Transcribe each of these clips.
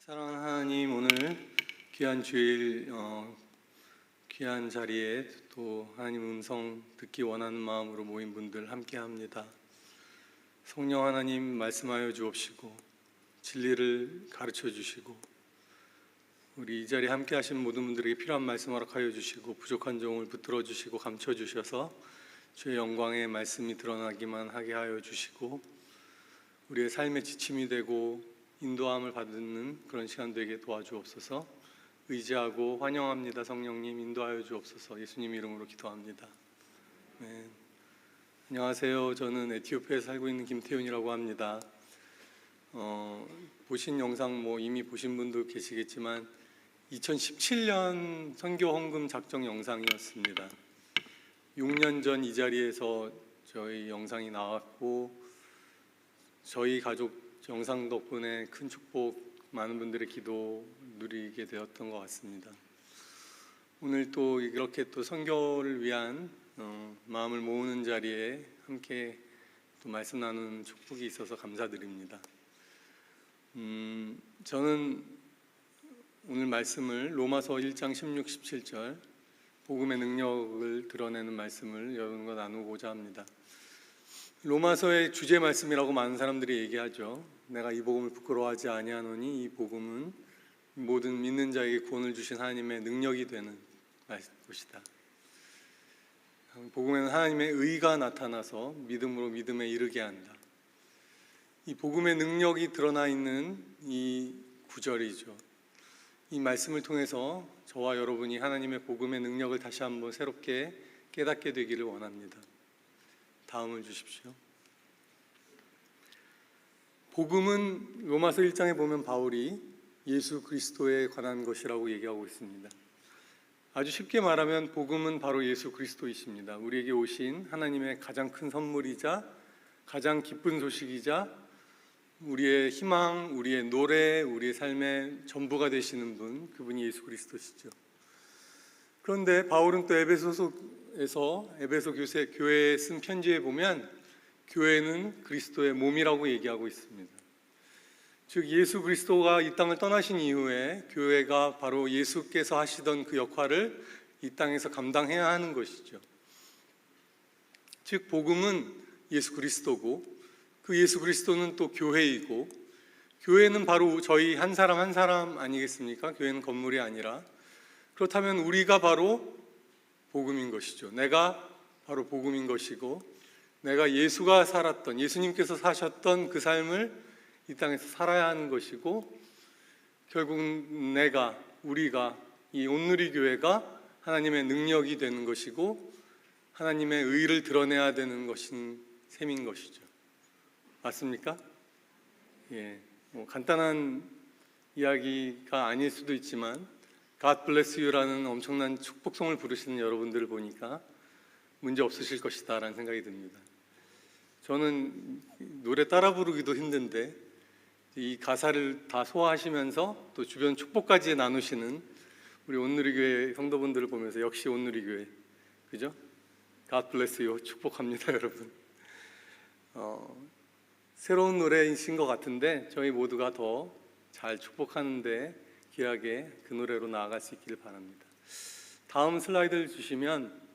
사랑하는 하나님, 오늘 귀한 주일 귀한 자리에 또 하나님 음성 듣기 원하는 마음으로 모인 분들 함께합니다. 성령 하나님 말씀하여 주옵시고 진리를 가르쳐 주시고 우리 이 자리에 함께하신 모든 분들에게 필요한 말씀 허락하여 주시고 부족한 종을 붙들어 주시고 감춰 주셔서 주의 영광의 말씀이 드러나기만 하게 하여 주시고 우리의 삶의 지침이 되고 인도함을 받는 그런 시간 되게 도와주옵소서. 의지하고 환영합니다. 성령님 인도하여 주옵소서. 예수님 이름으로 기도합니다. 네. 안녕하세요. 저는 에티오피아에 살고 있는 김태훈이라고 합니다. 보신 영상 이미 보신 분도 계시겠지만 2017년 선교 헌금 작정 영상이었습니다. 6년 전 이 자리에서 저희 영상이 나왔고 저희 가족 영상 덕분에 큰 축복, 많은 분들의 기도 누리게 되었던 것 같습니다. 오늘 또 이렇게 또 선교를 위한 마음을 모으는 자리에 함께 또 말씀 나누는 축복이 있어서 감사드립니다. 저는 오늘 말씀을 로마서 1장 16, 17절 복음의 능력을 드러내는 말씀을 여러분과 나누고자 합니다. 로마서의 주제 말씀이라고 많은 사람들이 얘기하죠. 내가 이 복음을 부끄러워하지 아니하노니 이 복음은 모든 믿는 자에게 구원을 주신 하나님의 능력이 되는 것이다. 복음에는 하나님의 의가 나타나서 믿음으로 믿음에 이르게 한다. 이 복음의 능력이 드러나 있는 이 구절이죠. 이 말씀을 통해서 저와 여러분이 하나님의 복음의 능력을 다시 한번 새롭게 깨닫게 되기를 원합니다. 다음을 주십시오. 복음은 로마서 1장에 보면 바울이 예수 그리스도에 관한 것이라고 얘기하고 있습니다. 아주 쉽게 말하면 복음은 바로 예수 그리스도이십니다. 우리에게 오신 하나님의 가장 큰 선물이자 가장 기쁜 소식이자 우리의 희망, 우리의 노래, 우리의 삶의 전부가 되시는 분, 그분이 예수 그리스도시죠. 그런데 바울은 또 에베소 교회에 쓴 편지에 보면 교회는 그리스도의 몸이라고 얘기하고 있습니다. 즉 예수 그리스도가 이 땅을 떠나신 이후에 교회가 바로 예수께서 하시던 그 역할을 이 땅에서 감당해야 하는 것이죠. 즉 복음은 예수 그리스도고 그 예수 그리스도는 또 교회이고 교회는 바로 저희 한 사람 한 사람 아니겠습니까? 교회는 건물이 아니라. 그렇다면 우리가 바로 복음인 것이죠. 내가 바로 복음인 것이고 내가 예수가 살았던, 예수님께서 사셨던 그 삶을 이 땅에서 살아야 하는 것이고 결국 우리가 이 온누리 교회가 하나님의 능력이 되는 것이고 하나님의 의를 드러내야 되는 것인 셈인 것이죠. 맞습니까? 예, 간단한 이야기가 아닐 수도 있지만 God bless you라는 엄청난 축복송을 부르시는 여러분들을 보니까 문제 없으실 것이다 라는 생각이 듭니다. 저는 노래 따라 부르기도 힘든데 이 가사를 다 소화하시면서 또 주변 축복까지 나누시는 우리 온누리교회 성도분들을 보면서 역시 온누리교회, 그죠? God bless you, 축복합니다 여러분. 새로운 노래이신 것 같은데 저희 모두가 더 잘 축복하는데 귀하게 그 노래로 나아갈 수 있기를 바랍니다. 다음 슬라이드를 주시면,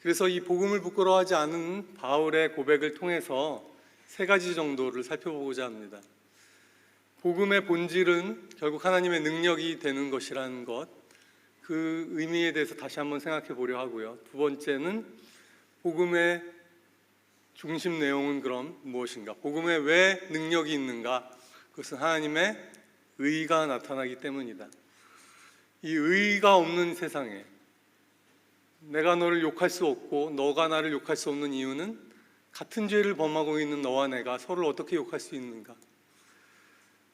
그래서 이 복음을 부끄러워하지 않은 바울의 고백을 통해서 세 가지 정도를 살펴보고자 합니다. 복음의 본질은 결국 하나님의 능력이 되는 것이라는 것, 그 의미에 대해서 다시 한번 생각해 보려 하고요. 두 번째는 복음의 중심 내용은 그럼 무엇인가? 복음에 왜 능력이 있는가? 그것은 하나님의 의가 나타나기 때문이다. 이 의가 없는 세상에 내가 너를 욕할 수 없고 너가 나를 욕할 수 없는 이유는 같은 죄를 범하고 있는 너와 내가 서로를 어떻게 욕할 수 있는가?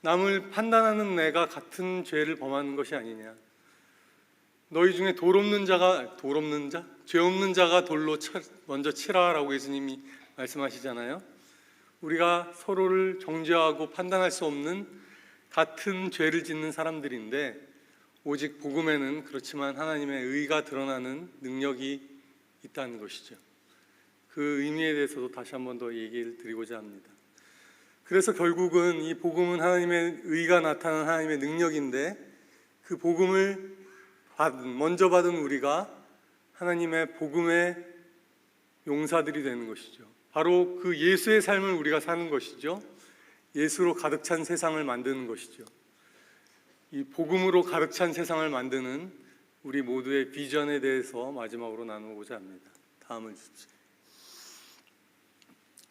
남을 판단하는 내가 같은 죄를 범하는 것이 아니냐? 너희 중에 죄 없는 자가 돌로 먼저 치라라고 예수님이 말씀하시잖아요. 우리가 서로를 정죄하고 판단할 수 없는 같은 죄를 짓는 사람들인데 오직 복음에는 그렇지만 하나님의 의가 드러나는 능력이 있다는 것이죠. 그 의미에 대해서도 다시 한 번 더 얘기를 드리고자 합니다. 그래서 결국은 이 복음은 하나님의 의가 나타난 하나님의 능력인데, 그 복음을 먼저 받은 우리가 하나님의 복음의 용사들이 되는 것이죠. 바로 그 예수의 삶을 우리가 사는 것이죠. 예수로 가득 찬 세상을 만드는 것이죠. 이 복음으로 가득 찬 세상을 만드는 우리 모두의 비전에 대해서 마지막으로 나누고자 합니다. 다음을 주십시오.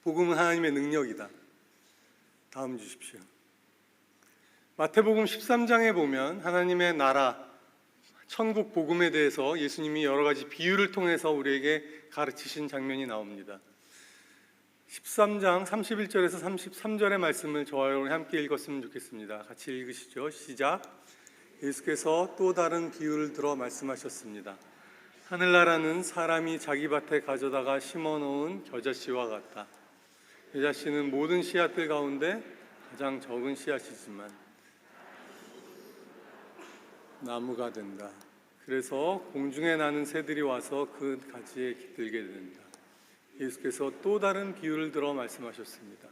복음은 하나님의 능력이다. 다음 주십시오. 마태복음 13장에 보면 하나님의 나라, 천국 복음에 대해서 예수님이 여러 가지 비유를 통해서 우리에게 가르치신 장면이 나옵니다. 13장 31절에서 33절의 말씀을 저와 여러분이 함께 읽었으면 좋겠습니다. 같이 읽으시죠. 시작. 예수께서 또 다른 비유를 들어 말씀하셨습니다. 하늘나라는 사람이 자기 밭에 가져다가 심어놓은 겨자씨와 같다. 겨자씨는 모든 씨앗들 가운데 가장 적은 씨앗이지만 나무가 된다. 그래서 공중에 나는 새들이 와서 그 가지에 깃들게 된다. 예수께서 또 다른 비유를 들어 말씀하셨습니다.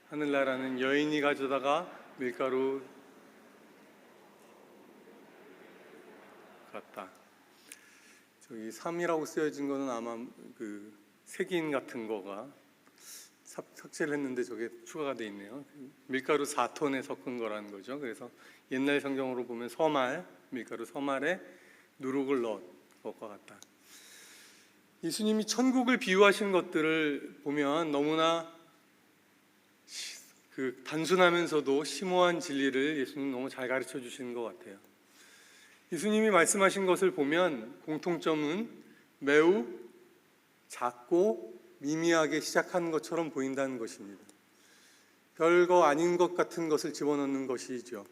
하늘나라는 여인이 가져다가 밀가루 같다. 저기 3이라고 쓰여진 거는 아마 그 색인 같은 거가 삭제를 했는데 저게 추가가 돼 있네요. 밀가루 4톤에 섞은 거라는 거죠. 그래서 옛날 성경으로 보면 서말, 밀가루 서말에 누룩을 넣은 것과 같다. 예수님이 천국을 비유하신 것들을 보면 너무나 그 단순하면서도 심오한 진리를 예수님 너무 잘 가르쳐 주시는 것 같아요. 예수님이 말씀하신 것을 보면 공통점은 매우 작고 미미하게 시작하는 것처럼 보인다는 것입니다. 별거 아닌 것 같은 것을 집어넣는 것이죠.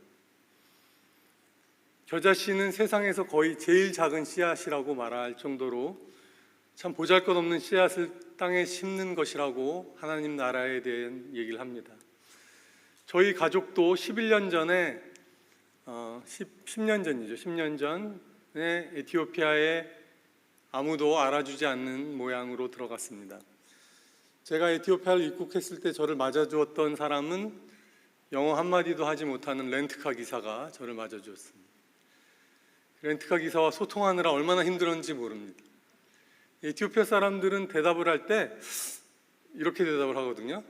겨자씨는 세상에서 거의 제일 작은 씨앗이라고 말할 정도로 참 보잘것없는 씨앗을 땅에 심는 것이라고 하나님 나라에 대한 얘기를 합니다. 저희 가족도 11년 전에 10년 전이죠. 10년 전에 에티오피아에 아무도 알아주지 않는 모양으로 들어갔습니다. 제가 에티오피아를 입국했을 때 저를 맞아주었던 사람은 영어 한마디도 하지 못하는 렌트카 기사가 저를 맞아주었습니다. 렌트카 기사와 소통하느라 얼마나 힘들었는지 모릅니다. 에티오피아 사람들은 대답을 할 때 이렇게 대답을 하거든요.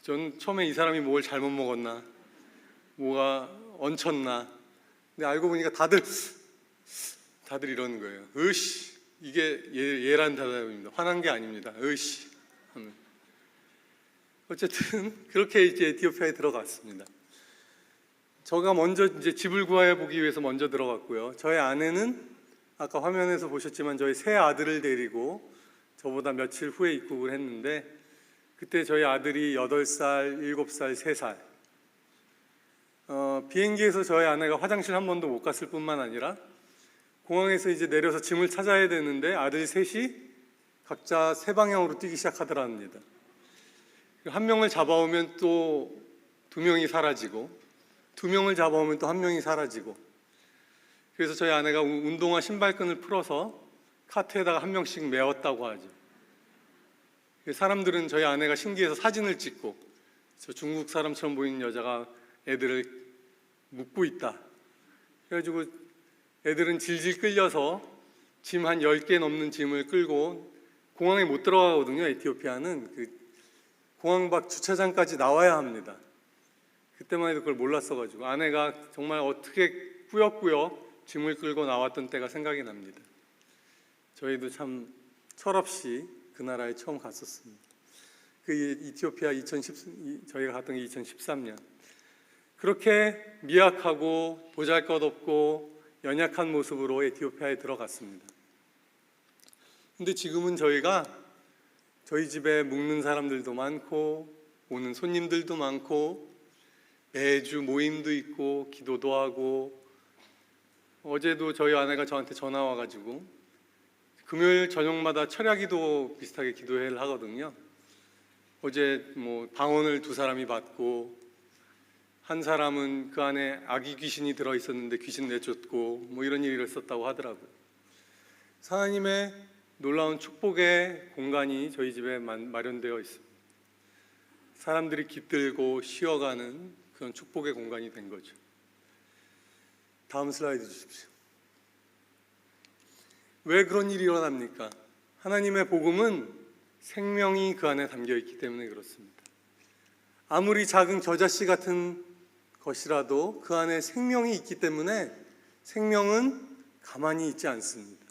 전 처음에 이 사람이 뭘 잘못 먹었나, 뭐가 얹혔나. 근데 알고 보니까 다들 이러는 거예요. 으씨, 이게 얘란 대답입니다. 화난 게 아닙니다. 으씨 하면. 어쨌든 그렇게 이제 에티오피아에 들어갔습니다. 저가 먼저 이제 집을 구해 보기 위해서 먼저 들어갔고요. 저의 아내는 아까 화면에서 보셨지만 저희 세 아들을 데리고 저보다 며칠 후에 입국을 했는데, 그때 저희 아들이 8살, 7살, 3살. 비행기에서 저희 아내가 화장실 한 번도 못 갔을 뿐만 아니라 공항에서 이제 내려서 짐을 찾아야 되는데 아들 셋이 각자 세 방향으로 뛰기 시작하더랍니다. 한 명을 잡아오면 또 두 명이 사라지고, 두 명을 잡아오면 또 한 명이 사라지고. 그래서 저희 아내가 운동화 신발끈을 풀어서 카트에다가 한 명씩 메웠다고 하죠. 사람들은 저희 아내가 신기해서 사진을 찍고, 저 중국 사람처럼 보이는 여자가 애들을 묶고 있다. 그래가지고 애들은 질질 끌려서 짐 한 10개 넘는 짐을 끌고 공항에 못 들어가거든요. 에티오피아는 그 공항 밖 주차장까지 나와야 합니다. 그때만 해도 그걸 몰랐어가지고 아내가 정말 어떻게 꾸역꾸역 짐을 끌고 나왔던 때가 생각이 납니다. 저희도 참 철없이 그 나라에 처음 갔었습니다. 그 이티오피아 저희가 갔던 게 2013년. 그렇게 미약하고 보잘것없고 연약한 모습으로 에티오피아에 들어갔습니다. 근데 지금은 저희가 저희 집에 묵는 사람들도 많고 오는 손님들도 많고 매주 모임도 있고 기도도 하고, 어제도 저희 아내가 저한테 전화 와가지고 금요일 저녁마다 철야기도 비슷하게 기도회를 하거든요. 어제 뭐 방언을 2사람이 받고, 한 사람은 그 안에 아기 귀신이 들어 있었는데 귀신 내쫓고 뭐 이런 일이 있었다고 하더라고요. 하나님의 놀라운 축복의 공간이 저희 집에 마련되어 있습니다. 사람들이 깃들고 쉬어가는 그런 축복의 공간이 된 거죠. 다음 슬라이드 주십시오. 왜 그런 일이 일어납니까? 하나님의 복음은 생명이 그 안에 담겨 있기 때문에 그렇습니다. 아무리 작은 겨자씨 같은 것이라도 그 안에 생명이 있기 때문에 생명은 가만히 있지 않습니다.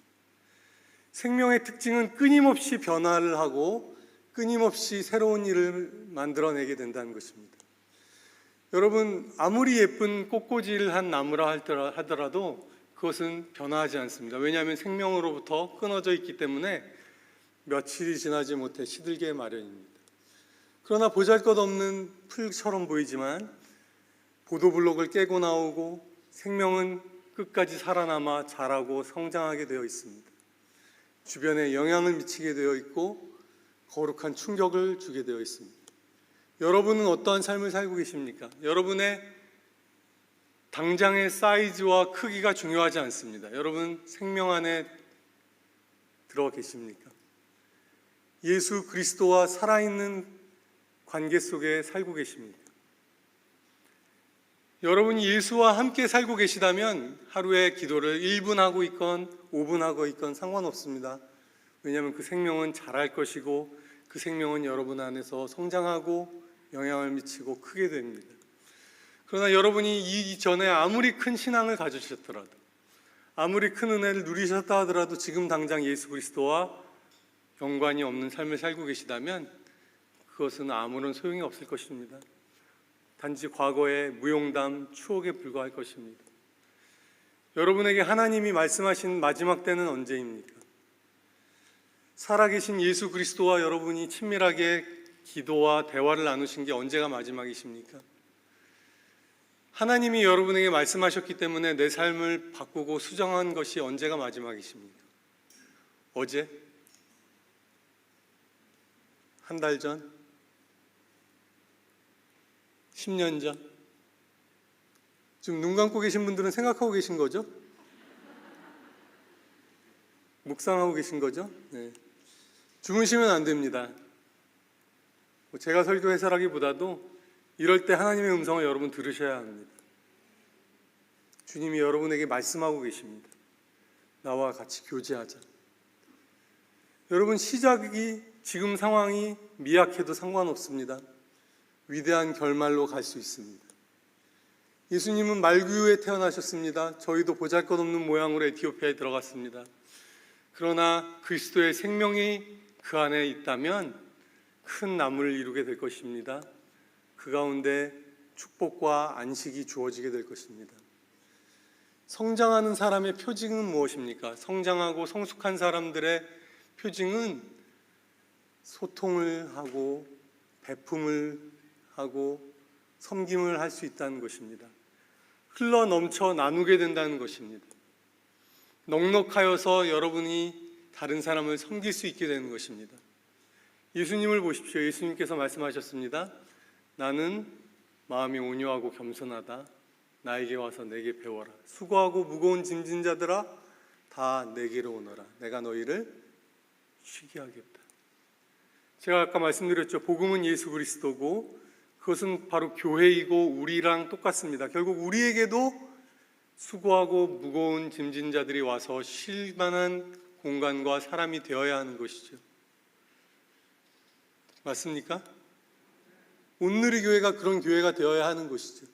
생명의 특징은 끊임없이 변화를 하고 끊임없이 새로운 일을 만들어내게 된다는 것입니다. 여러분, 아무리 예쁜 꽃꽂이한 나무라 하더라도 그것은 변화하지 않습니다. 왜냐하면 생명으로부터 끊어져 있기 때문에 며칠이 지나지 못해 시들게 마련입니다. 그러나 보잘것없는 풀처럼 보이지만 보도블록을 깨고 나오고 생명은 끝까지 살아남아 자라고 성장하게 되어 있습니다. 주변에 영향을 미치게 되어 있고 거룩한 충격을 주게 되어 있습니다. 여러분은 어떠한 삶을 살고 계십니까? 여러분의 당장의 사이즈와 크기가 중요하지 않습니다. 여러분 생명 안에 들어 계십니까? 예수 그리스도와 살아있는 관계 속에 살고 계십니까? 여러분이 예수와 함께 살고 계시다면 하루에 기도를 1분 하고 있건 5분 하고 있건 상관없습니다. 왜냐하면 그 생명은 자랄 것이고 그 생명은 여러분 안에서 성장하고 영향을 미치고 크게 됩니다. 그러나 여러분이 이전에 아무리 큰 신앙을 가지셨더라도 아무리 큰 은혜를 누리셨다 하더라도 지금 당장 예수 그리스도와 연관이 없는 삶을 살고 계시다면 그것은 아무런 소용이 없을 것입니다. 단지 과거의 무용담, 추억에 불과할 것입니다. 여러분에게 하나님이 말씀하신 마지막 때는 언제입니까? 살아계신 예수 그리스도와 여러분이 친밀하게 기도와 대화를 나누신 게 언제가 마지막이십니까? 하나님이 여러분에게 말씀하셨기 때문에 내 삶을 바꾸고 수정한 것이 언제가 마지막이십니까? 어제? 한 달 전? 10년 전? 지금 눈 감고 계신 분들은 생각하고 계신 거죠? 묵상하고 계신 거죠? 네. 주무시면 안 됩니다. 제가 설교해서라기보다도 이럴 때 하나님의 음성을 여러분 들으셔야 합니다. 주님이 여러분에게 말씀하고 계십니다. 나와 같이 교제하자. 여러분, 시작이 지금 상황이 미약해도 상관없습니다. 위대한 결말로 갈 수 있습니다. 예수님은 말구유에 태어나셨습니다. 저희도 보잘것없는 모양으로 에티오피아에 들어갔습니다. 그러나 그리스도의 생명이 그 안에 있다면 큰 나무를 이루게 될 것입니다. 그 가운데 축복과 안식이 주어지게 될 것입니다. 성장하는 사람의 표징은 무엇입니까? 성장하고 성숙한 사람들의 표징은 소통을 하고 배품을 하고 섬김을 할 수 있다는 것입니다. 흘러 넘쳐 나누게 된다는 것입니다. 넉넉하여서 여러분이 다른 사람을 섬길 수 있게 되는 것입니다. 예수님을 보십시오. 예수님께서 말씀하셨습니다. 나는 마음이 온유하고 겸손하다. 나에게 와서 내게 배워라. 수고하고 무거운 짐진 자들아 다 내게로 오너라. 내가 너희를 쉬게 하겠다. 제가 아까 말씀드렸죠. 복음은 예수 그리스도고 그것은 바로 교회이고 우리랑 똑같습니다. 결국 우리에게도 수고하고 무거운 짐진 자들이 와서 쉴 만한 공간과 사람이 되어야 하는 것이죠. 맞습니까? 온누리 교회가 그런 교회가 되어야 하는 것이죠.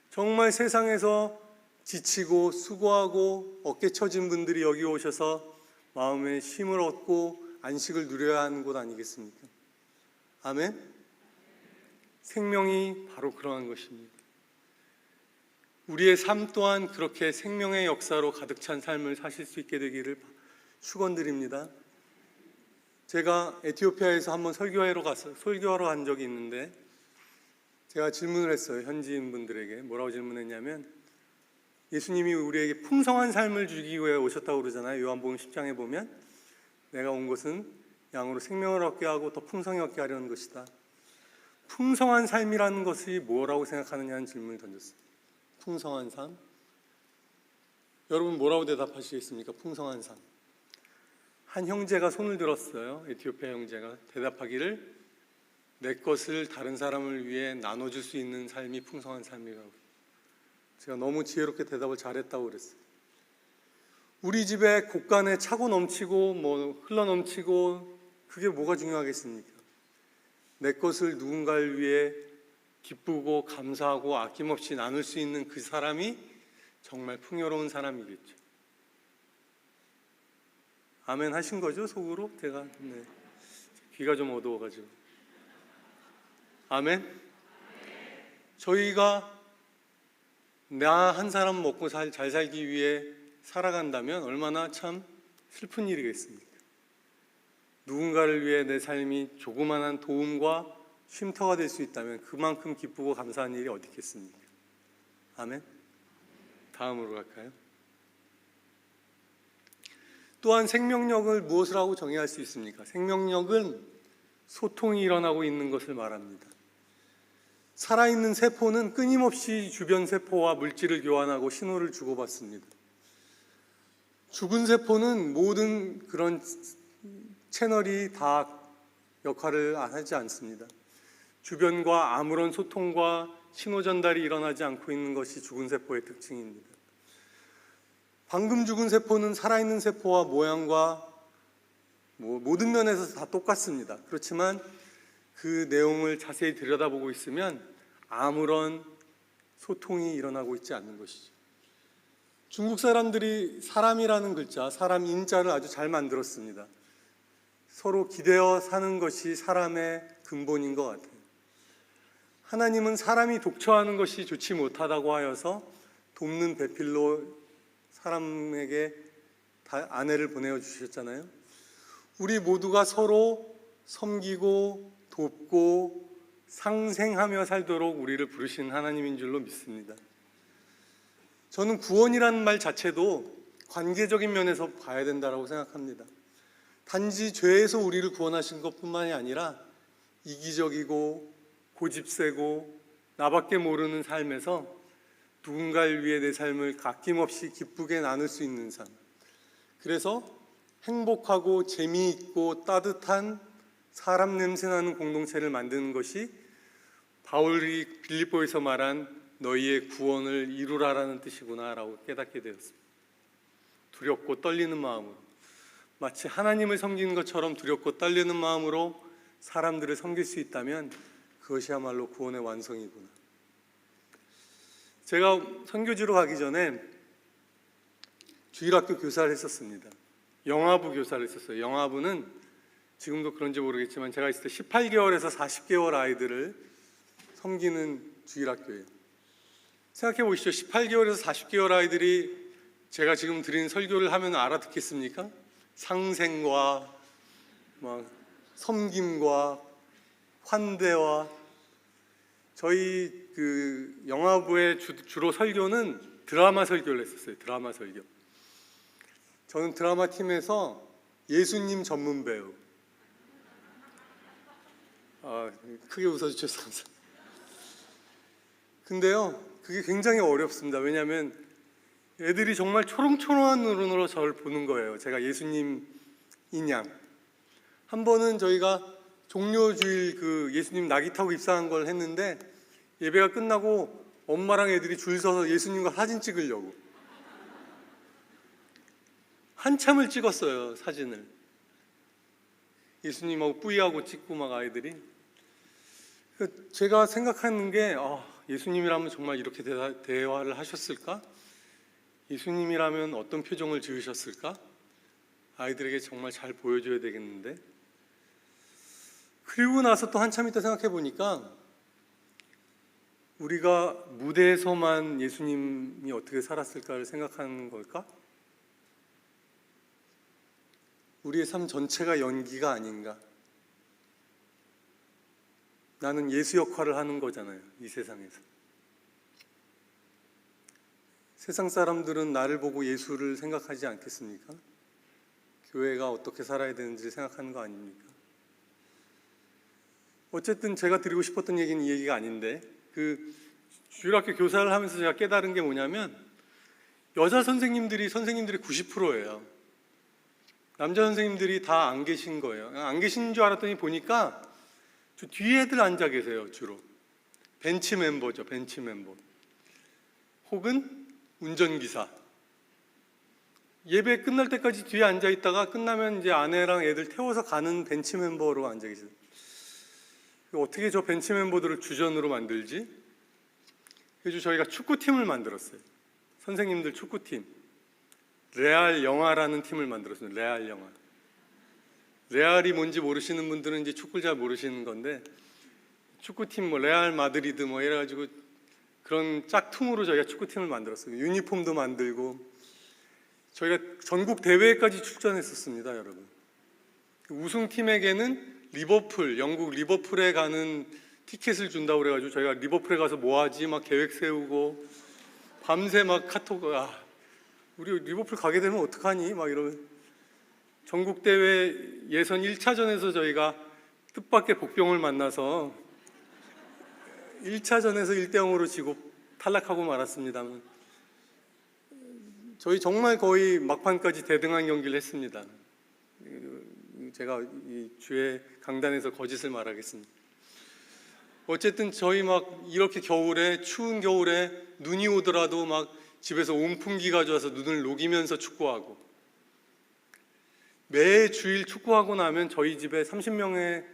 정말 세상에서 지치고 수고하고 어깨 처진 분들이 여기 오셔서 마음에 쉼을 얻고 안식을 누려야 하는 곳 아니겠습니까? 아멘? 생명이 바로 그러한 것입니다. 우리의 삶 또한 그렇게 생명의 역사로 가득 찬 삶을 사실 수 있게 되기를 축원드립니다. 제가 에티오피아에서 한번 설교하러 간 적이 있는데 제가 질문을 했어요. 현지인 분들에게 뭐라고 질문했냐면 예수님이 우리에게 풍성한 삶을 주기 위해 오셨다고 그러잖아요. 요한복음 10장에 보면 내가 온 것은 양으로 생명을 얻게 하고 더 풍성히 얻게 하려는 것이다. 풍성한 삶이라는 것이 뭐라고 생각하느냐는 질문을 던졌어요. 풍성한 삶? 여러분 뭐라고 대답하시겠습니까? 풍성한 삶. 한 형제가 손을 들었어요. 에티오피아 형제가 대답하기를 내 것을 다른 사람을 위해 나눠줄 수 있는 삶이 풍성한 삶이라고. 제가 너무 지혜롭게 대답을 잘했다고 그랬어요. 우리 집에 곳간에 차고 넘치고 흘러 넘치고 그게 뭐가 중요하겠습니까? 내 것을 누군가를 위해 기쁘고 감사하고 아낌없이 나눌 수 있는 그 사람이 정말 풍요로운 사람이겠죠. 아멘 하신 거죠? 속으로? 제가 귀가 좀 어두워가지고. 아멘? 저희가 나 한 사람 먹고 잘 살기 위해 살아간다면 얼마나 참 슬픈 일이겠습니까? 누군가를 위해 내 삶이 조그만한 도움과 쉼터가 될 수 있다면 그만큼 기쁘고 감사한 일이 어디 있겠습니까? 아멘? 다음으로 갈까요? 또한 생명력을 무엇을 하고 정의할 수 있습니까? 생명력은 소통이 일어나고 있는 것을 말합니다. 살아있는 세포는 끊임없이 주변 세포와 물질을 교환하고 신호를 주고받습니다. 죽은 세포는 모든 그런 채널이 다 역할을 하지 않습니다. 주변과 아무런 소통과 신호 전달이 일어나지 않고 있는 것이 죽은 세포의 특징입니다. 방금 죽은 세포는 살아있는 세포와 모양과 모든 면에서 다 똑같습니다. 그렇지만 그 내용을 자세히 들여다보고 있으면 아무런 소통이 일어나고 있지 않는 것이죠. 중국 사람들이 사람이라는 글자, 사람 인자를 아주 잘 만들었습니다. 서로 기대어 사는 것이 사람의 근본인 것 같아요. 하나님은 사람이 독처하는 것이 좋지 못하다고 하여서 돕는 배필로 사람에게 아내를 보내어 주셨잖아요. 우리 모두가 서로 섬기고 돕고 상생하며 살도록 우리를 부르신 하나님인 줄로 믿습니다. 저는 구원이라는 말 자체도 관계적인 면에서 봐야 된다고 생각합니다. 단지 죄에서 우리를 구원하신 것뿐만이 아니라 이기적이고 고집세고 나밖에 모르는 삶에서 누군가를 위해 내 삶을 아낌없이 기쁘게 나눌 수 있는 삶, 그래서 행복하고 재미있고 따뜻한 사람 냄새나는 공동체를 만드는 것이 바울이 빌립보에서 말한 너희의 구원을 이루라라는 뜻이구나라고 깨닫게 되었습니다. 두렵고 떨리는 마음으로, 마치 하나님을 섬기는 것처럼 두렵고 떨리는 마음으로 사람들을 섬길 수 있다면 그것이야말로 구원의 완성이구나. 제가 선교지로 가기 전에 주일학교 교사를 했었습니다. 영아부 교사를 했었어요. 영아부는 지금도 그런지 모르겠지만 제가 있을 때 18개월에서 40개월 아이들을 섬기는 주일학교예요. 생각해 보시죠. 18개월에서 40개월 아이들이 제가 지금 드리는 설교를 하면 알아듣겠습니까? 상생과 섬김과 환대와, 저희 그 영화부의 주로 설교는 드라마 설교를 했었어요. 드라마 설교. 저는 드라마 팀에서 예수님 전문 배우. 크게 웃어주셔서 감사합니다. 근데요, 그게 굉장히 어렵습니다. 왜냐하면 애들이 정말 초롱초롱한 눈으로 저를 보는 거예요. 제가 예수님인 양. 한 번은 저희가 종료주일 그 예수님 낙이 타고 입상한 걸 했는데 예배가 끝나고 엄마랑 애들이 줄 서서 예수님과 사진 찍으려고 한참을 찍었어요. 사진을 예수님하고 뿌이하고 찍고 막 아이들이. 제가 생각하는 게 예수님이라면 정말 이렇게 대화를 하셨을까? 예수님이라면 어떤 표정을 지으셨을까? 아이들에게 정말 잘 보여줘야 되겠는데. 그리고 나서 또 한참 있다 생각해 보니까 우리가 무대에서만 예수님이 어떻게 살았을까를 생각하는 걸까? 우리의 삶 전체가 연기가 아닌가? 나는 예수 역할을 하는 거잖아요, 이 세상에서. 세상 사람들은 나를 보고 예수를 생각하지 않겠습니까? 교회가 어떻게 살아야 되는지 생각하는 거 아닙니까? 어쨌든 제가 드리고 싶었던 얘기는 이 얘기가 아닌데, 그 주일학교 교사를 하면서 제가 깨달은 게 뭐냐면 여자 선생님들이 90%예요. 남자 선생님들이 다 안 계신 거예요. 안 계신 줄 알았더니 보니까 저 뒤에 애들 앉아 계세요. 주로 벤치 멤버죠. 벤치 멤버 혹은 운전기사. 예배 끝날 때까지 뒤에 앉아 있다가 끝나면 이제 아내랑 애들 태워서 가는 벤치 멤버로 앉아 계세요. 어떻게 저 벤치 멤버들을 주전으로 만들지? 그래서 저희가 축구팀을 만들었어요. 선생님들 축구팀. 레알 영화라는 팀을 만들었어요. 레알 영화. 레알이 뭔지 모르시는 분들은 이제 축구를 잘 모르시는 건데, 축구팀 뭐 레알 마드리드 뭐 이래가지고 그런 짝퉁으로 저희가 축구팀을 만들었어요. 유니폼도 만들고 저희가 전국 대회까지 출전했었습니다, 여러분. 우승팀에게는 리버풀, 영국 리버풀에 가는 티켓을 준다고 그래가지고 저희가 리버풀에 가서 뭐 하지 막 계획 세우고 밤새 막 카톡, 우리 리버풀 가게 되면 어떡하니 막 이러면, 전국 대회 예선 1차전에서 저희가 뜻밖의 복병을 만나서 1차전에서 1대0으로 지고 탈락하고 말았습니다만, 저희 정말 거의 막판까지 대등한 경기를 했습니다. 제가 이 주의 강단에서 거짓을 말하겠습니다. 어쨌든 저희 막 이렇게 겨울에, 추운 겨울에 눈이 오더라도 막 집에서 온풍기 가져와서 눈을 녹이면서 축구하고, 매 주일 축구하고 나면 저희 집에 30명의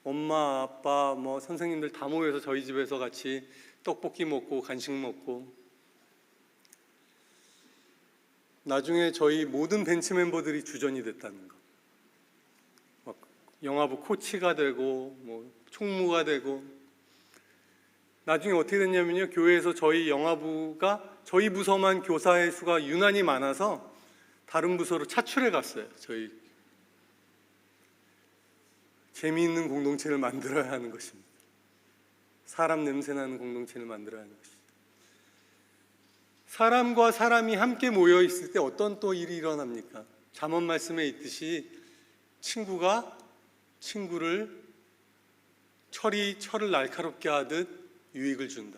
엄마, 아빠, 뭐 선생님들 다 모여서 저희 집에서 같이 떡볶이 먹고 간식 먹고, 나중에 저희 모든 벤치 멤버들이 주전이 됐다는 거. 막 영화부 코치가 되고 뭐 총무가 되고, 나중에 어떻게 됐냐면요, 교회에서 저희 영화부가 저희 부서만 교사의 수가 유난히 많아서 다른 부서로 차출해 갔어요. 저희 재미있는 공동체를 만들어야 하는 것입니다. 사람 냄새나는 공동체를 만들어야 하는 것입니다. 사람과 사람이 함께 모여 있을 때 어떤 또 일이 일어납니까? 잠언 말씀에 있듯이 친구가 친구를 철을 날카롭게 하듯 유익을 준다.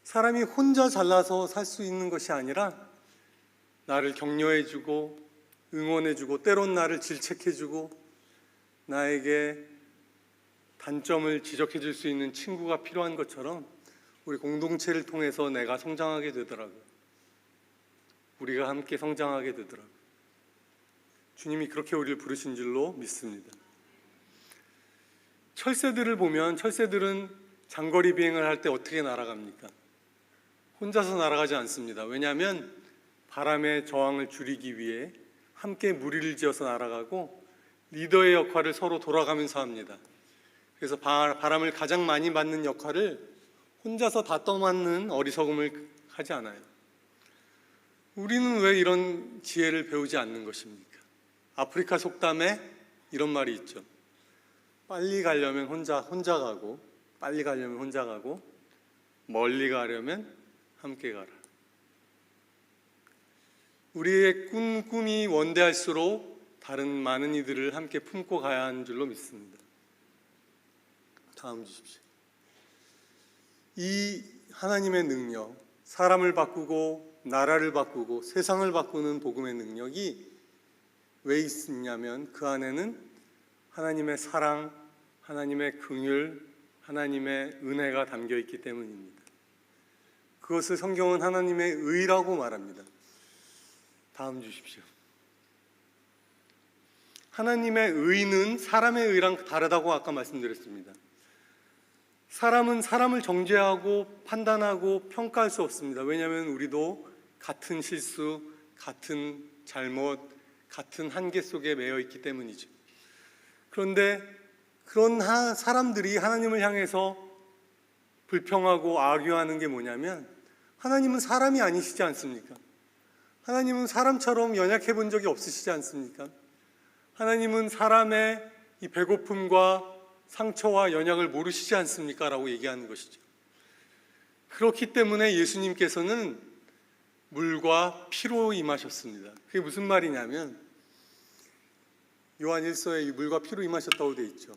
사람이 혼자 잘나서 살 수 있는 것이 아니라 나를 격려해주고 응원해주고 때론 나를 질책해주고 나에게 단점을 지적해줄 수 있는 친구가 필요한 것처럼 우리 공동체를 통해서 내가 성장하게 되더라고요. 우리가 함께 성장하게 되더라고요. 주님이 그렇게 우리를 부르신 줄로 믿습니다. 철새들을 보면, 철새들은 장거리 비행을 할 때 어떻게 날아갑니까? 혼자서 날아가지 않습니다. 왜냐하면 바람의 저항을 줄이기 위해 함께 무리를 지어서 날아가고 리더의 역할을 서로 돌아가면서 합니다. 그래서 바람을 가장 많이 맞는 역할을 혼자서 다 떠맡는 어리석음을 하지 않아요. 우리는 왜 이런 지혜를 배우지 않는 것입니까? 아프리카 속담에 이런 말이 있죠. 빨리 가려면 혼자 가고, 빨리 가려면 혼자 가고, 멀리 가려면 함께 가라. 우리의 꿈이 원대할수록 다른 많은 이들을 함께 품고 가야 하는 줄로 믿습니다. 다음 주십시오. 이 하나님의 능력, 사람을 바꾸고 나라를 바꾸고 세상을 바꾸는 복음의 능력이 왜 있냐면 그 안에는 하나님의 사랑, 하나님의 긍휼, 하나님의 은혜가 담겨 있기 때문입니다. 그것을 성경은 하나님의 의라고 말합니다. 다음 주십시오. 하나님의 의는 사람의 의랑 다르다고 아까 말씀드렸습니다. 사람은 사람을 정죄하고 판단하고 평가할 수 없습니다. 왜냐하면 우리도 같은 실수, 같은 잘못, 같은 한계 속에 매여 있기 때문이죠. 그런데 그런 사람들이 하나님을 향해서 불평하고 악유하는 게 뭐냐면, 하나님은 사람이 아니시지 않습니까? 하나님은 사람처럼 연약해 본 적이 없으시지 않습니까? 하나님은 사람의 이 배고픔과 상처와 연약을 모르시지 않습니까? 라고 얘기하는 것이죠. 그렇기 때문에 예수님께서는 물과 피로 임하셨습니다. 그게 무슨 말이냐면, 요한 1서에 이 물과 피로 임하셨다고 되어 있죠.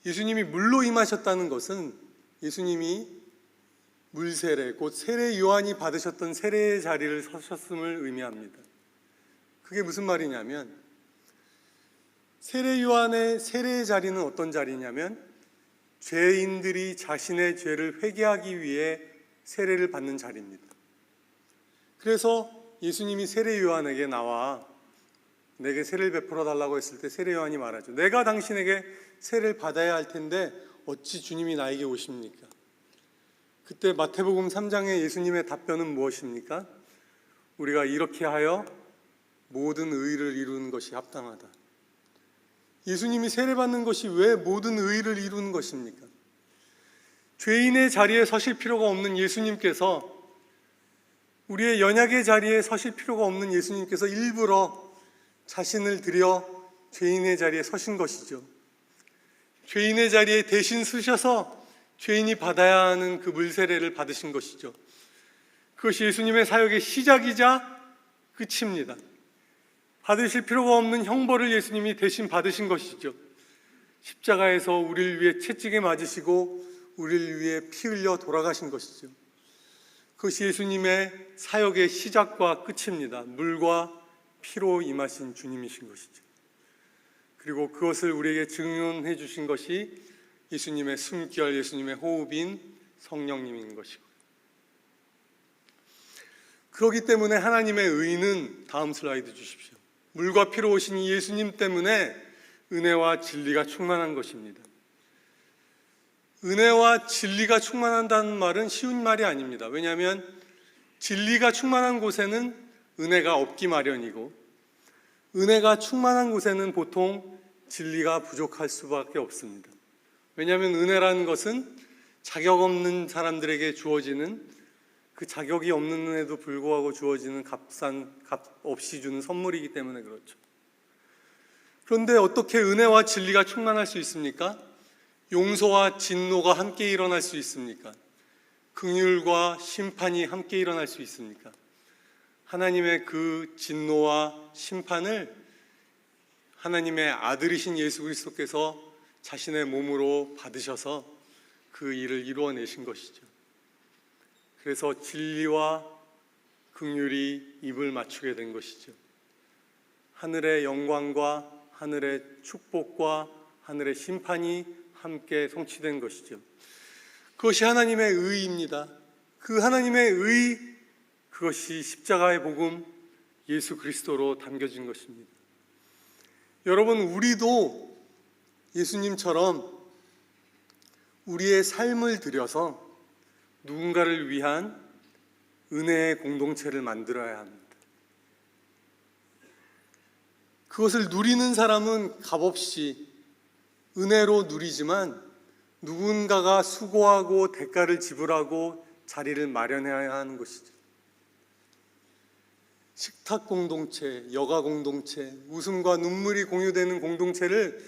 예수님이 물로 임하셨다는 것은 예수님이 물세례, 곧 세례 요한이 받으셨던 세례의 자리를 서셨음을 의미합니다. 그게 무슨 말이냐면, 세례 요한의 세례의 자리는 어떤 자리냐면 죄인들이 자신의 죄를 회개하기 위해 세례를 받는 자리입니다. 그래서 예수님이 세례 요한에게 나와 내게 세례를 베풀어 달라고 했을 때 세례 요한이 말하죠. 내가 당신에게 세례를 받아야 할 텐데 어찌 주님이 나에게 오십니까? 그때 마태복음 3장의 예수님의 답변은 무엇입니까? 우리가 이렇게 하여 모든 의를 이루는 것이 합당하다. 예수님이 세례받는 것이 왜 모든 의를 이루는 것입니까? 죄인의 자리에 서실 필요가 없는 예수님께서, 우리의 연약의 자리에 서실 필요가 없는 예수님께서 일부러 자신을 들여 죄인의 자리에 서신 것이죠. 죄인의 자리에 대신 서셔서 죄인이 받아야 하는 그 물세례를 받으신 것이죠. 그것이 예수님의 사역의 시작이자 끝입니다. 받으실 필요가 없는 형벌을 예수님이 대신 받으신 것이죠. 십자가에서 우리를 위해 채찍에 맞으시고 우리를 위해 피 흘려 돌아가신 것이죠. 그것이 예수님의 사역의 시작과 끝입니다. 물과 피로 임하신 주님이신 것이죠. 그리고 그것을 우리에게 증언해 주신 것이 예수님의 숨결, 예수님의 호흡인 성령님인 것이고, 그렇기 때문에 하나님의 의는, 다음 슬라이드 주십시오. 물과 피로 오신 이 예수님 때문에 은혜와 진리가 충만한 것입니다. 은혜와 진리가 충만한다는 말은 쉬운 말이 아닙니다. 왜냐하면 진리가 충만한 곳에는 은혜가 없기 마련이고, 은혜가 충만한 곳에는 보통 진리가 부족할 수밖에 없습니다. 왜냐하면 은혜라는 것은 자격 없는 사람들에게 주어지는, 그 자격이 없는 은혜도 불구하고 주어지는 값 없이 주는 선물이기 때문에 그렇죠. 그런데 어떻게 은혜와 진리가 충만할 수 있습니까? 용서와 진노가 함께 일어날 수 있습니까? 긍휼과 심판이 함께 일어날 수 있습니까? 하나님의 그 진노와 심판을 하나님의 아들이신 예수 그리스도께서 자신의 몸으로 받으셔서 그 일을 이루어내신 것이죠. 그래서 진리와 긍휼이 입을 맞추게 된 것이죠. 하늘의 영광과 하늘의 축복과 하늘의 심판이 함께 성취된 것이죠. 그것이 하나님의 의입니다. 그 하나님의 의, 그것이 십자가의 복음 예수 그리스도로 담겨진 것입니다. 여러분, 우리도 예수님처럼 우리의 삶을 들여서 누군가를 위한 은혜의 공동체를 만들어야 합니다. 그것을 누리는 사람은 값없이 은혜로 누리지만, 누군가가 수고하고 대가를 지불하고 자리를 마련해야 하는 것이죠. 식탁 공동체, 여가 공동체, 웃음과 눈물이 공유되는 공동체를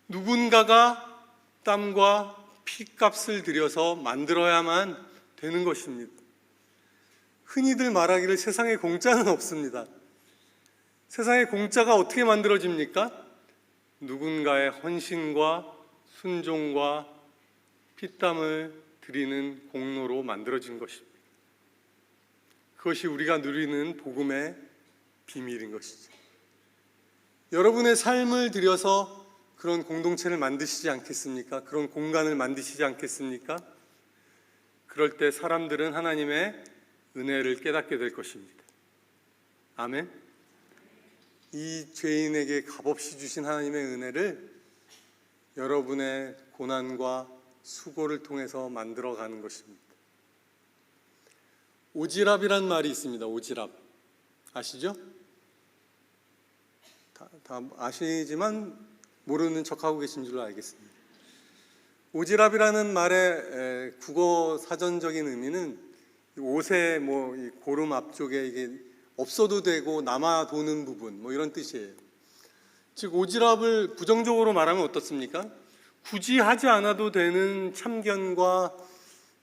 누군가가 땀과 피값을 들여서 만들어야만 되는 것입니다. 흔히들 말하기를 세상에 공짜는 없습니다. 세상에 공짜가 어떻게 만들어집니까? 누군가의 헌신과 순종과 피땀을 드리는 공로로 만들어진 것입니다. 그것이 우리가 누리는 복음의 비밀인 것이죠. 여러분의 삶을 들여서 그런 공동체를 만드시지 않겠습니까? 그런 공간을 만드시지 않겠습니까? 그럴 때 사람들은 하나님의 은혜를 깨닫게 될 것입니다. 아멘. 이 죄인에게 값없이 주신 하나님의 은혜를 여러분의 고난과 수고를 통해서 만들어가는 것입니다. 오지랖이란 말이 있습니다. 오지랖 아시죠? 다 아시지만 모르는 척하고 계신 줄로 알겠습니다. 오지랖이라는 말의 국어 사전적인 의미는 옷의 이 고름 앞쪽에 이게 없어도 되고 남아도는 부분, 이런 뜻이에요. 즉 오지랖을 부정적으로 말하면 어떻습니까? 굳이 하지 않아도 되는 참견과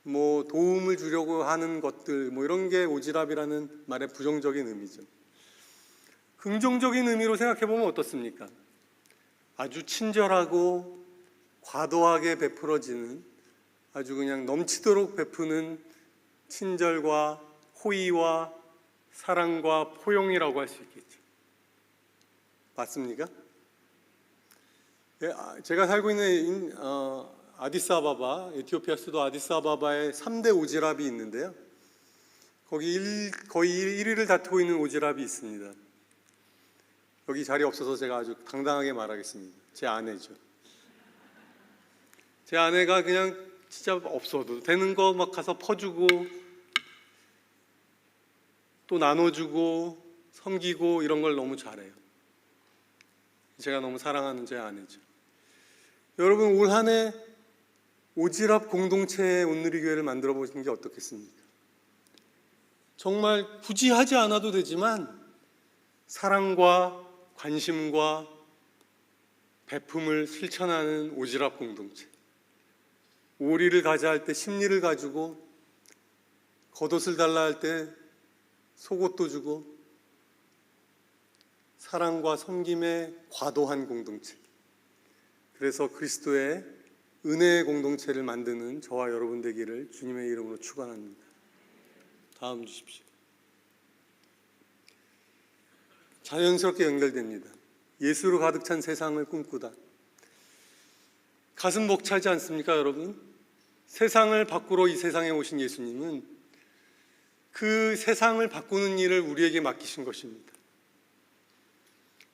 도움을 주려고 하는 것들, 이런 게 오지랖이라는 말의 부정적인 의미죠. 긍정적인 의미로 생각해 보면 어떻습니까? 아주 친절하고 과도하게 베풀어지는, 아주 그냥 넘치도록 베푸는 친절과 호의와 사랑과 포용이라고 할 수 있겠죠. 맞습니까? 제가 살고 있는 아디스아바바, 에티오피아 수도 아디스아바바에 3대 오지랖이 있는데요. 거의 1위를 다투고 있는 오지랖이 있습니다. 여기 자리 없어서 제가 아주 당당하게 말하겠습니다. 제 아내죠. 제 아내가 그냥 진짜 없어도 되는 거 막 가서 퍼주고 또 나눠주고 섬기고 이런 걸 너무 잘해요. 제가 너무 사랑하는 제 아내죠. 여러분, 올 한 해 오지랖 공동체의 온누리교회를 만들어 보시는 게 어떻겠습니까? 정말 굳이 하지 않아도 되지만 사랑과 관심과 베품을 실천하는 오지랖 공동체. 오리를 가자 할 때 심리를 가지고, 겉옷을 달라 할 때 속옷도 주고, 사랑과 섬김에 과도한 공동체. 그래서 그리스도의 은혜의 공동체를 만드는 저와 여러분 되기를 주님의 이름으로 축원합니다. 다음 주십시오. 자연스럽게 연결됩니다. 예수로 가득 찬 세상을 꿈꾸다. 가슴 벅차지 않습니까, 여러분? 세상을 바꾸러 이 세상에 오신 예수님은 그 세상을 바꾸는 일을 우리에게 맡기신 것입니다.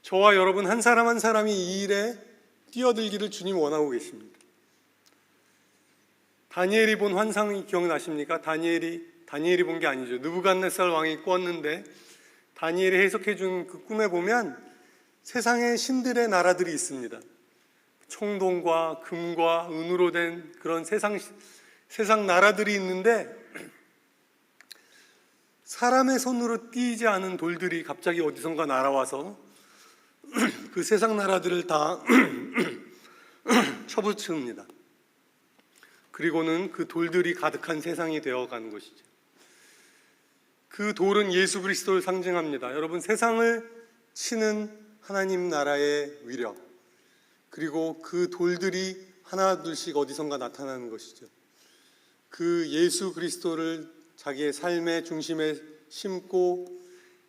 저와 여러분 한 사람 한 사람이 이 일에 뛰어들기를 주님 원하고 계십니다. 다니엘이 본 환상이 기억나십니까? 다니엘이 본 게 아니죠. 느부갓네살 왕이 꿨는데 다니엘이 해석해 준 그 꿈에 보면 세상에 신들의 나라들이 있습니다. 청동과 금과 은으로 된 그런 세상 나라들이 있는데 사람의 손으로 띄지 않은 돌들이 갑자기 어디선가 날아와서 그 세상 나라들을 다 쳐부숩니다. 그리고는 그 돌들이 가득한 세상이 되어가는 것이죠. 그 돌은 예수 그리스도를 상징합니다. 여러분, 세상을 치는 하나님 나라의 위력, 그리고 그 돌들이 하나둘씩 어디선가 나타나는 것이죠. 그 예수 그리스도를 자기의 삶의 중심에 심고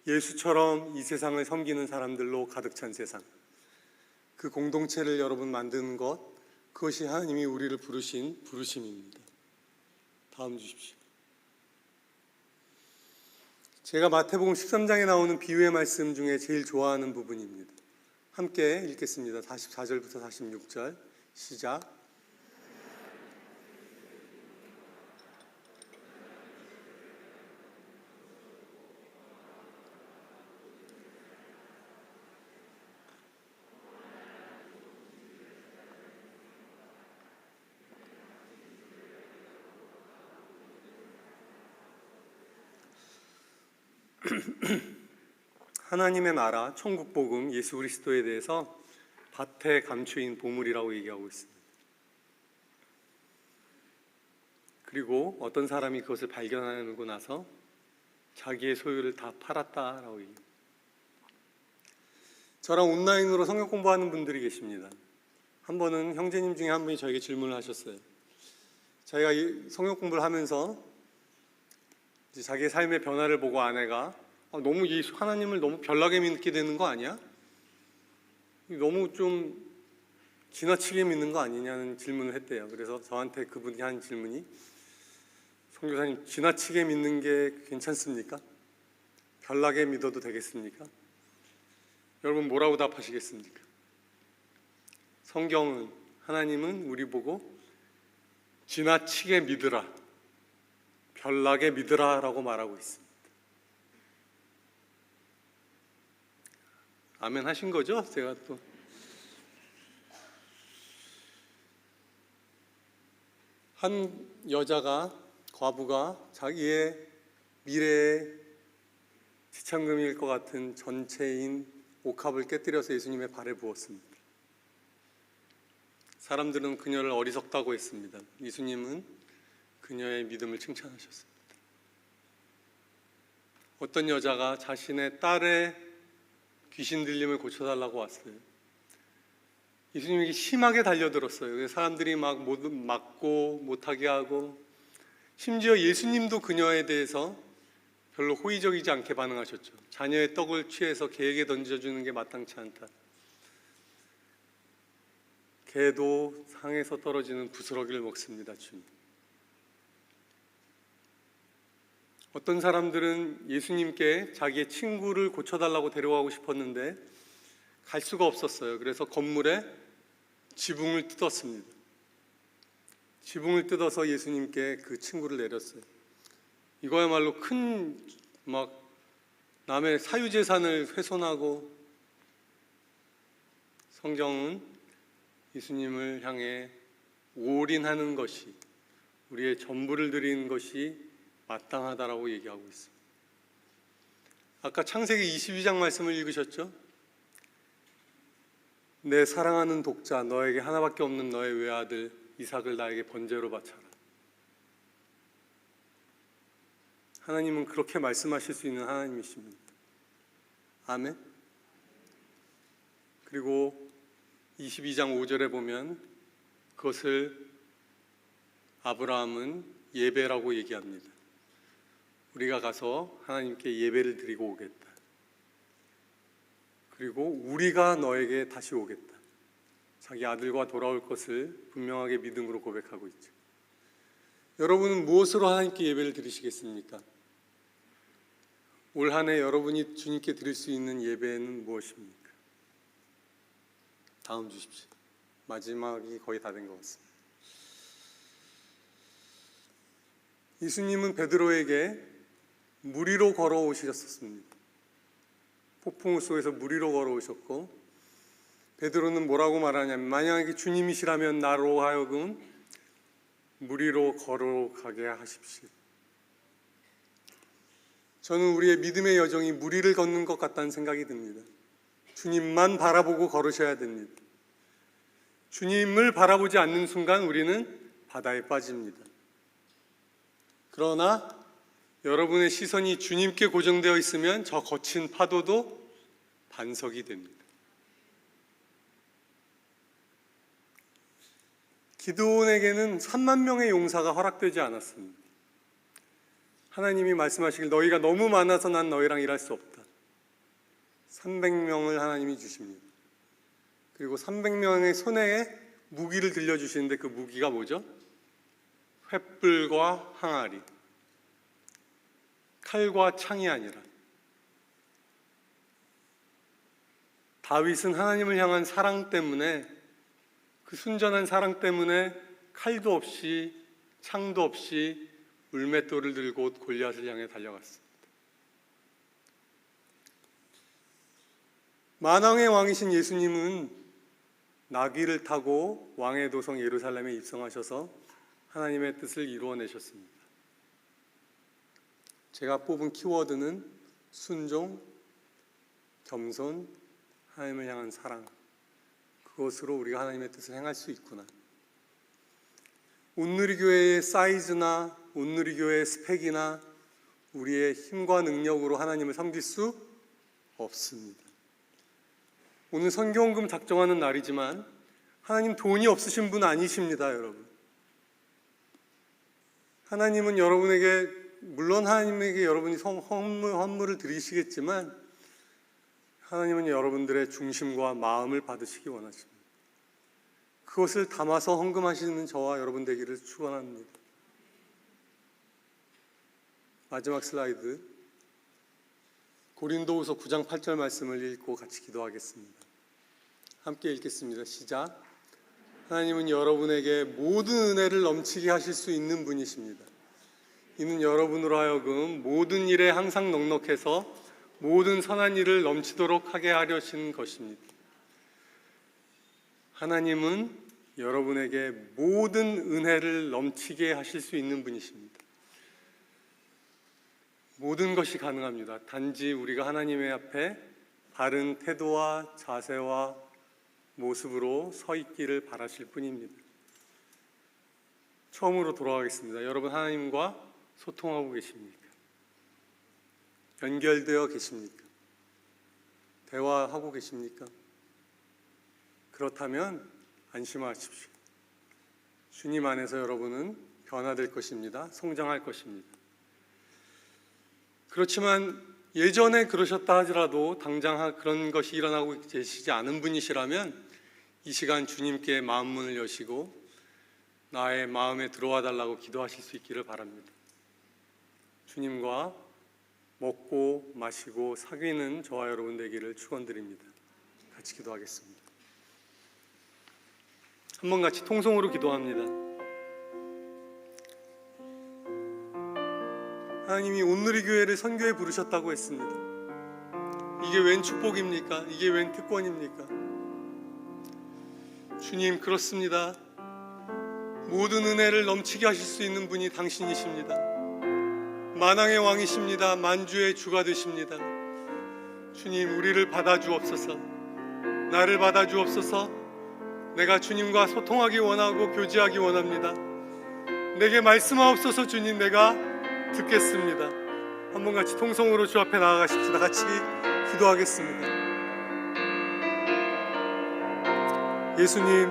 예수처럼 이 세상을 섬기는 사람들로 가득 찬 세상, 그 공동체를 여러분 만드는 것, 그것이 하나님이 우리를 부르신 부르심입니다. 다음 주십시오. 제가 마태복음 13장에 나오는 비유의 말씀 중에 제일 좋아하는 부분입니다. 함께 읽겠습니다. 44절부터 46절 시작. 하나님의 나라, 천국 복음, 예수 그리스도에 대해서 밭에 감추인 보물이라고 얘기하고 있습니다. 그리고 어떤 사람이 그것을 발견하고 나서 자기의 소유를 다 팔았다라고 얘기합니다. 저랑 온라인으로 성경 공부하는 분들이 계십니다. 한 번은 형제님 중에 한 분이 저에게 질문을 하셨어요. 자기가 성경 공부를 하면서 자기의 삶의 변화를 보고 아내가 너무 하나님을 너무 별나게 믿게 되는 거 아니야? 너무 좀 지나치게 믿는 거 아니냐는 질문을 했대요. 그래서 저한테 그분이 한 질문이, 선교사님, 지나치게 믿는 게 괜찮습니까? 별나게 믿어도 되겠습니까? 여러분, 뭐라고 답하시겠습니까? 성경은, 하나님은 우리 보고 지나치게 믿으라, 별나게 믿으라 라고 말하고 있습니다. 아멘 하신 거죠? 제가 또 한 여자가, 과부가 자기의 미래의 지참금일 것 같은 전체인 옥합을 깨뜨려서 예수님의 발에 부었습니다. 사람들은 그녀를 어리석다고 했습니다. 예수님은 그녀의 믿음을 칭찬하셨습니다. 어떤 여자가 자신의 딸의 귀신 들림을 고쳐달라고 왔어요. 예수님에게 심하게 달려들었어요. 사람들이 막 막고 못하게 하고, 심지어 예수님도 그녀에 대해서 별로 호의적이지 않게 반응하셨죠. 자녀의 떡을 취해서 개에게 던져주는 게 마땅치 않다. 개도 상에서 떨어지는 부스러기를 먹습니다. 주님. 어떤 사람들은 예수님께 자기의 친구를 고쳐달라고 데려가고 싶었는데 갈 수가 없었어요. 그래서 건물에 지붕을 뜯었습니다. 지붕을 뜯어서 예수님께 그 친구를 내렸어요. 이거야말로 큰 남의 사유재산을 훼손하고, 성경은 예수님을 향해 올인하는 것이, 우리의 전부를 드리는 것이 마땅하다라고 얘기하고 있습니다. 아까 창세기 22장 말씀을 읽으셨죠? 내 사랑하는 독자, 너에게 하나밖에 없는 너의 외아들 이삭을 나에게 번제로 바쳐라. 하나님은 그렇게 말씀하실 수 있는 하나님이십니다. 아멘. 그리고 22장 5절에 보면 그것을 아브라함은 예배라고 얘기합니다. 우리가 가서 하나님께 예배를 드리고 오겠다. 그리고 우리가 너에게 다시 오겠다. 자기 아들과 돌아올 것을 분명하게 믿음으로 고백하고 있죠. 여러분은 무엇으로 하나님께 예배를 드리시겠습니까? 올 한 해 여러분이 주님께 드릴 수 있는 예배는 무엇입니까? 다음 주십시오. 마지막이 거의 다 된 것 같습니다. 예수님은 베드로에게 물 위로 걸어오셨습니다. 폭풍우 속에서 물 위로 걸어오셨고, 베드로는 뭐라고 말하냐면, 만약에 주님이시라면 나로 하여금 물 위로 걸어가게 하십시오. 저는 우리의 믿음의 여정이 물 위를 걷는 것 같다는 생각이 듭니다. 주님만 바라보고 걸으셔야 됩니다. 주님을 바라보지 않는 순간 우리는 바다에 빠집니다. 그러나 여러분의 시선이 주님께 고정되어 있으면 저 거친 파도도 반석이 됩니다. 기드온에게는 3만 명의 용사가 허락되지 않았습니다. 하나님이 말씀하시길 너희가 너무 많아서 난 너희랑 일할 수 없다. 300명을 하나님이 주십니다. 그리고 300명의 손에 무기를 들려주시는데 그 무기가 뭐죠? 횃불과 항아리, 칼과 창이 아니라, 다윗은 하나님을 향한 사랑 때문에, 그 순전한 사랑 때문에 칼도 없이 창도 없이 물맷돌을 들고 골리앗을 향해 달려갔습니다. 만왕의 왕이신 예수님은 나귀를 타고 왕의 도성 예루살렘에 입성하셔서 하나님의 뜻을 이루어내셨습니다. 제가 뽑은 키워드는 순종, 겸손, 하나님을 향한 사랑, 그것으로 우리가 하나님의 뜻을 행할 수 있구나. 온누리교회의 사이즈나 온누리교회의 스펙이나 우리의 힘과 능력으로 하나님을 섬길 수 없습니다. 오늘 선교헌금 작정하는 날이지만 하나님 돈이 없으신 분 아니십니다, 여러분. 하나님은 여러분에게, 물론 하나님에게 여러분이 헌물을 드리시겠지만 하나님은 여러분들의 중심과 마음을 받으시기 원하십니다. 그것을 담아서 헌금하시는 저와 여러분 되기를 축원합니다. 마지막 슬라이드, 고린도후서 9장 8절 말씀을 읽고 같이 기도하겠습니다. 함께 읽겠습니다. 시작. 하나님은 여러분에게 모든 은혜를 넘치게 하실 수 있는 분이십니다. 이는 여러분으로 하여금 모든 일에 항상 넉넉해서 모든 선한 일을 넘치도록 하게 하려신 것입니다. 하나님은 여러분에게 모든 은혜를 넘치게 하실 수 있는 분이십니다. 모든 것이 가능합니다. 단지 우리가 하나님의 앞에 바른 태도와 자세와 모습으로 서 있기를 바라실 뿐입니다. 처음으로 돌아가겠습니다. 여러분, 하나님과 소통하고 계십니까? 연결되어 계십니까? 대화하고 계십니까? 그렇다면 안심하십시오. 주님 안에서 여러분은 변화될 것입니다. 성장할 것입니다. 그렇지만 예전에 그러셨다 하더라도 당장 그런 것이 일어나고 계시지 않은 분이시라면 이 시간 주님께 마음 문을 여시고 나의 마음에 들어와 달라고 기도하실 수 있기를 바랍니다. 주님과 먹고 마시고 사귀는 저와 여러분 되기를 축원드립니다. 같이 기도하겠습니다. 한번 같이 통성으로 기도합니다. 하나님이 온누리 교회를 선교에 부르셨다고 했습니다. 이게 웬 축복입니까? 이게 웬 특권입니까? 주님, 그렇습니다. 모든 은혜를 넘치게 하실 수 있는 분이 당신이십니다. 만왕의 왕이십니다. 만주의 주가 되십니다. 주님, 우리를 받아주옵소서. 나를 받아주옵소서. 내가 주님과 소통하기 원하고 교제하기 원합니다. 내게 말씀하옵소서. 주님, 내가 듣겠습니다. 한번 같이 통성으로 주 앞에 나아가십시다. 같이 기도하겠습니다. 예수님,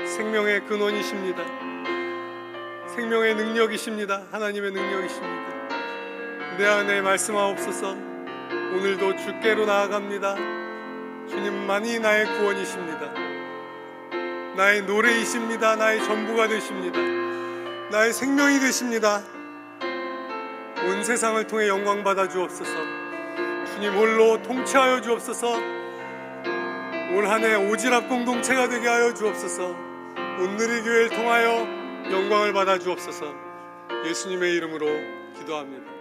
생명의 근원이십니다. 생명의 능력이십니다. 하나님의 능력이십니다. 내 안에 말씀하옵소서. 오늘도 주께로 나아갑니다. 주님만이 나의 구원이십니다. 나의 노래이십니다. 나의 전부가 되십니다. 나의 생명이 되십니다. 온 세상을 통해 영광 받아 주옵소서. 주님 홀로 통치하여 주옵소서. 올 한 해 오지랖 공동체가 되게 하여 주옵소서. 온누리 교회를 통하여 영광을 받아 주옵소서. 예수님의 이름으로 기도합니다.